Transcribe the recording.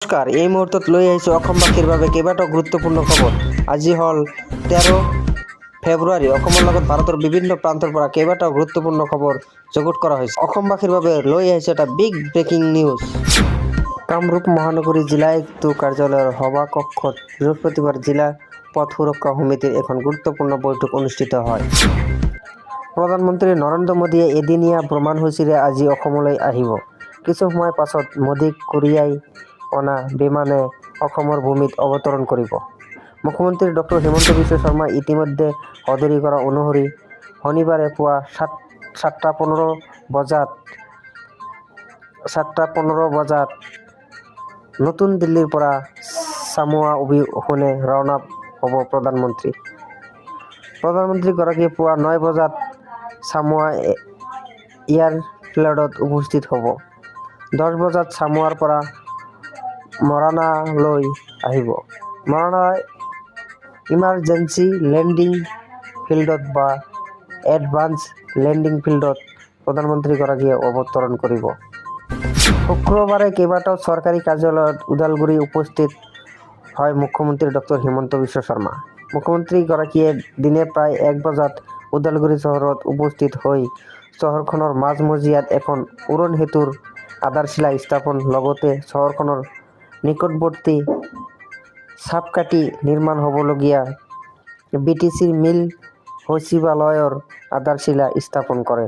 নমস্কাৰ, এই মুহূৰ্তত লৈ আহিছোঁ অসমবাসীৰ বাবে কেইবাটাও গুৰুত্বপূৰ্ণ খবৰ। আজি হ'ল 13 ফেব্ৰুৱাৰী। অসমৰ লগত ভাৰতৰ বিভিন্ন প্ৰান্তৰ পৰা কেইবাটাও গুৰুত্বপূৰ্ণ খবৰ যুগুত কৰা হৈছে। অসমবাসীৰ বাবে লৈ আহিছোঁ এটা বিগ ব্ৰেকিং নিউজ। কামৰূপ মহানগৰী জিলা আয়ুক্ত কাৰ্যালয়ৰ সভাকক্ষত বৃহস্পতিবাৰ জিলা পথ সুৰক্ষা সমিতিৰ এখন গুৰুত্বপূৰ্ণ বৈঠক অনুষ্ঠিত হয়। প্ৰধানমন্ত্ৰী নৰেন্দ্ৰ মোদীয়ে এদিনীয়া ভ্ৰমণসূচীৰে আজি অসমলৈ আহিব। কিছু সময় পাছত মোদীক কঢ়িয়াই অনা বিমানে অসমৰ ভূমিত অৱতৰণ কৰিব। মুখ্যমন্ত্ৰী ড হিমন্ত বিশ্ব শৰ্মাই ইতিমধ্যে সদৰি কৰা অনুসৰি শনিবাৰে পুৱা 7:15 বজাত নতুন দিল্লীৰ পৰা চামুৱা অভিমুখে ৰাওনা হ'ব প্ৰধানমন্ত্ৰী। প্ৰধানমন্ত্ৰীগৰাকী পুৱা 9 বজাত চামুৱা এয়াৰফিল্ডত উপস্থিত হ'ব। 10 বজাত চামুৱাৰ পৰা মৰাণলৈ আহিব। মৰাণৰ ইমাৰ্জেঞ্চি লেণ্ডিং ফিল্ডত বা এডভান্স লেণ্ডিং ফিল্ডত প্ৰধানমন্ত্ৰীগৰাকীয়ে অৱতৰণ কৰিব। শুক্ৰবাৰে কেইবাটাও চৰকাৰী কাৰ্যালয়ত ওদালগুৰি উপস্থিত হয় মুখ্যমন্ত্ৰী ড হিমন্ত বিশ্ব শৰ্মা। মুখ্যমন্ত্ৰীগৰাকীয়ে দিনে প্ৰায় 1 বজাত ওদালগুৰি চহৰত উপস্থিত হৈ চহৰখনৰ মাজমজিয়াত এখন উৰণ সেতুৰ আধাৰশিলা স্থাপন লগতে চহৰখনৰ নিকটৱৰ্তী চাপকাঠি নিৰ্মাণ হ'বলগীয়া বিটিচিৰ মিল সচিবালয়ৰ আধাৰশিলা স্থাপন কৰে।